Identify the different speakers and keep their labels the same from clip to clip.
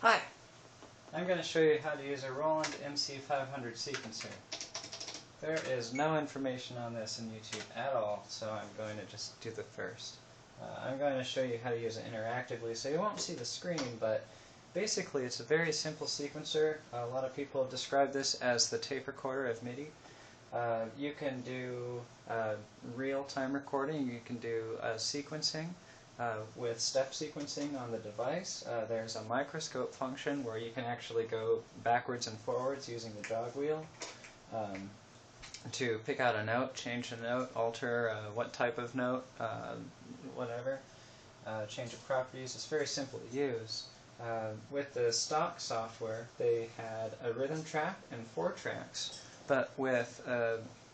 Speaker 1: Hi! I'm going to show you how to use a Roland MC-500 sequencer. There is no information on this in YouTube at all, so I'm going to just do the first. I'm going to show you how to use it interactively, so you won't see the screen, but basically it's a very simple sequencer. A lot of people describe this as the tape recorder of MIDI. You can do real-time recording, you can do sequencing. With step sequencing on the device, there's a microscope function where you can actually go backwards and forwards using the jog wheel to pick out a note, change a note, alter what type of note, whatever, change of properties. It's very simple to use. With the stock software, they had a rhythm track and 4 tracks, but with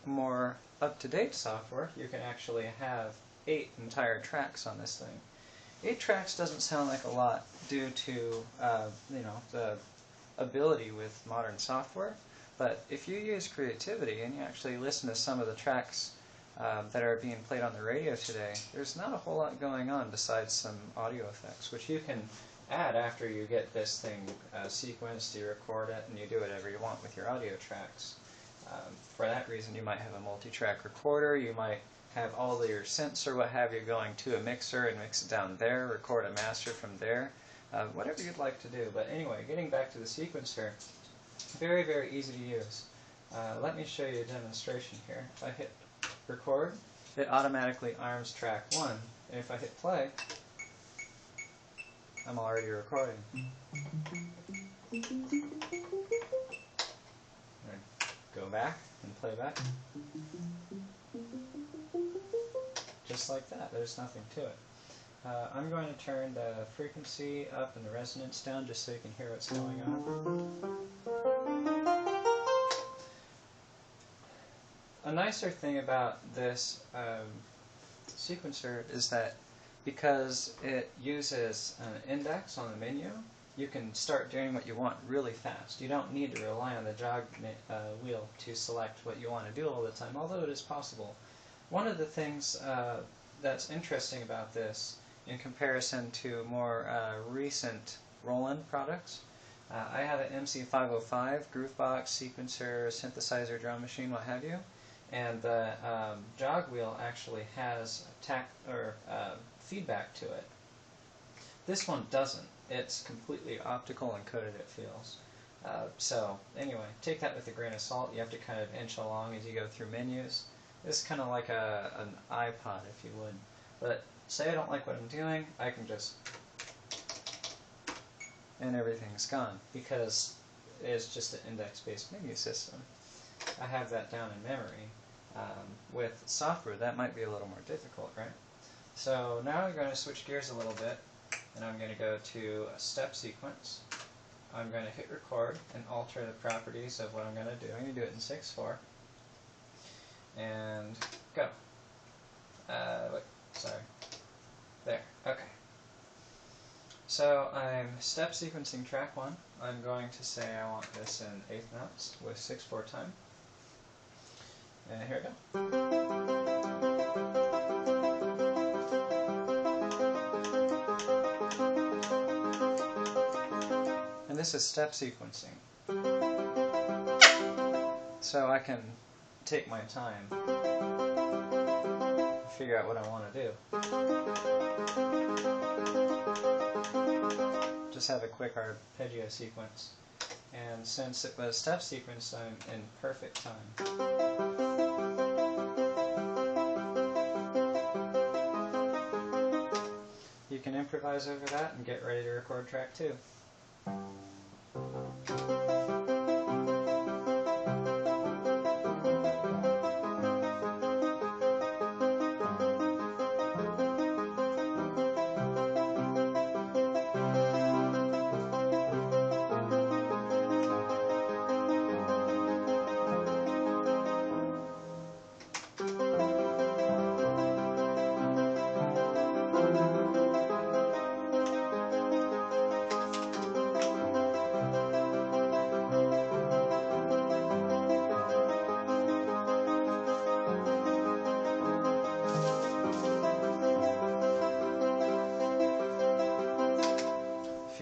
Speaker 1: more up-to-date software, you can actually have 8 entire tracks on this thing. 8 tracks doesn't sound like a lot due to the ability with modern software, but if you use creativity and you actually listen to some of the tracks that are being played on the radio today, there's not a whole lot going on besides some audio effects, which you can add after you get this thing sequenced, you record it, and you do whatever you want with your audio tracks. For that reason, you might have a multi-track recorder, you might have all of your synths or what have you going to a mixer and mix it down there, record a master from there, whatever you'd like to do. But anyway, getting back to the sequencer, very, very easy to use. Let me show you a demonstration here. If I hit record, it automatically arms track 1, and if I hit play, I'm already recording. Go back and play back. Just like that. There's nothing to it. I'm going to turn the frequency up and the resonance down just so you can hear what's going on. A nicer thing about this sequencer is that because it uses an index on the menu, you can start doing what you want really fast. You don't need to rely on the jog wheel to select what you want to do all the time, although it is possible. One of the things that's interesting about this in comparison to more recent Roland products, I have an MC-500 groovebox, sequencer, synthesizer, drum machine, what have you, and the jog wheel actually has feedback to it. This one doesn't. It's completely optical and coded, it feels. So anyway, take that with a grain of salt. You have to kind of inch along as you go through menus. It's kind of like an iPod, if you would. But say I don't like what I'm doing, I can just... and everything's gone, because it's just an index-based menu system. I have that down in memory. With software, that might be a little more difficult, right? So now I'm going to switch gears a little bit, and I'm going to go to a step sequence. I'm going to hit record and alter the properties of what I'm going to do. I'm going to do it in 6/4. And go. Wait, sorry. There, okay. So I'm step sequencing track 1. I'm going to say I want this in 8th notes with 6/4 time. And here we go. And this is step sequencing. So I can take my time and figure out what I want to do. Just have a quick arpeggio sequence. And since it was step sequence, I'm in perfect time. You can improvise over that and get ready to record track 2.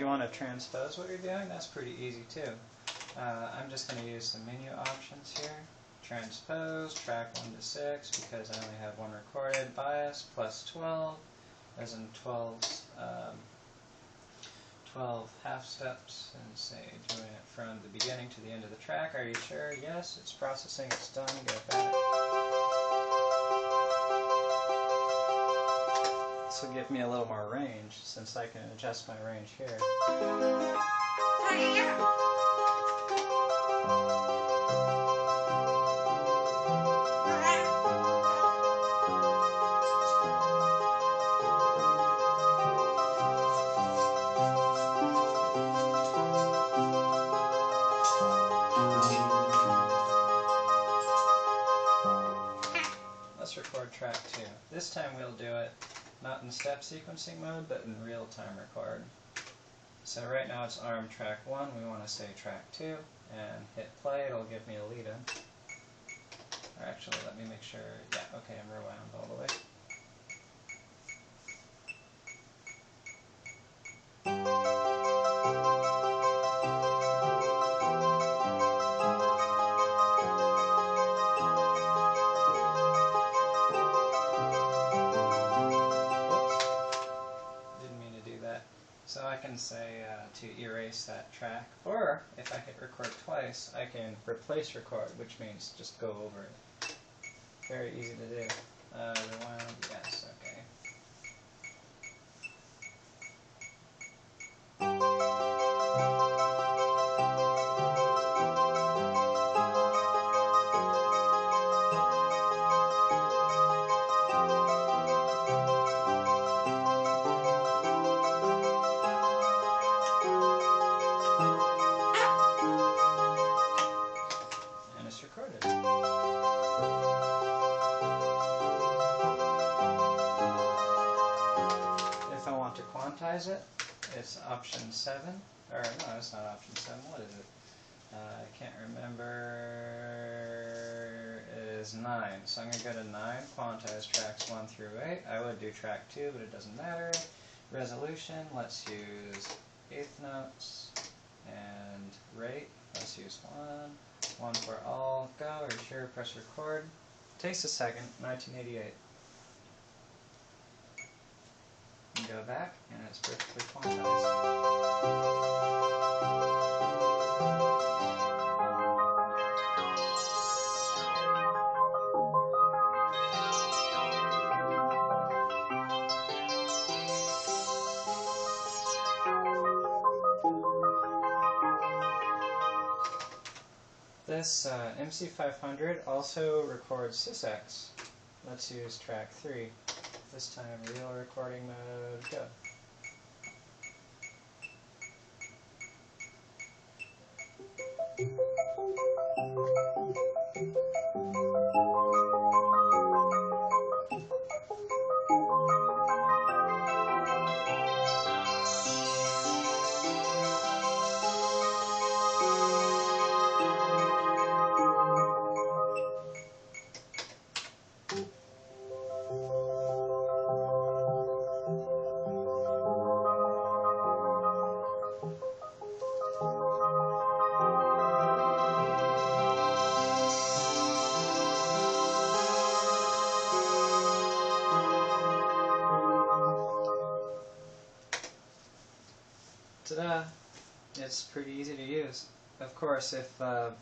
Speaker 1: you want to transpose what you're doing, that's pretty easy too. I'm just going to use the menu options here. Transpose, track 1 to 6, because I only have one recorded. Bias, plus 12, as in 12 half steps, and say doing it from the beginning to the end of the track. Are you sure? Yes, it's processing, it's done, go back. This will give me a little more range, since I can adjust my range here. Let's record track 2. This time we'll do it not in step sequencing mode, but in real-time record. So right now it's ARM track 1, we want to say track 2, and hit play, it'll give me a lead-in. Or actually, let me make sure, yeah, okay, I'm rewound all the way. So I can say to erase that track, or if I hit record twice, I can replace record, which means just go over it. Very easy to do. Rewound, yes, okay. Recorded. If I want to quantize it, it's option 7. Or no, it's not option 7. What is it? I can't remember. It is 9. So I'm going to go to 9, quantize tracks 1 through 8. I would do track 2, but it doesn't matter. Resolution, let's use eighth notes. And rate, let's use 1 for all, go, are you sure, press record. Takes a second, 1988. And go back, and it's perfectly quantized. This MC-500 also records SysX. Let's use track 3. This time real recording mode, go. Ta-da! It's pretty easy to use. Of course, if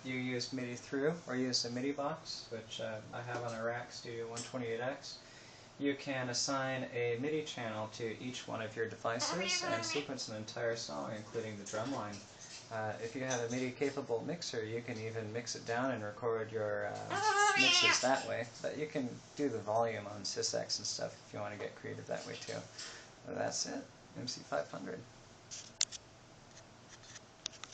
Speaker 1: you use MIDI through or use a MIDI box, which I have on a Rack Studio 128X, you can assign a MIDI channel to each one of your devices and sequence an entire song, including the drum line. If you have a MIDI-capable mixer, you can even mix it down and record your mixes that way. But you can do the volume on SysX and stuff if you want to get creative that way too. That's it. MC-500.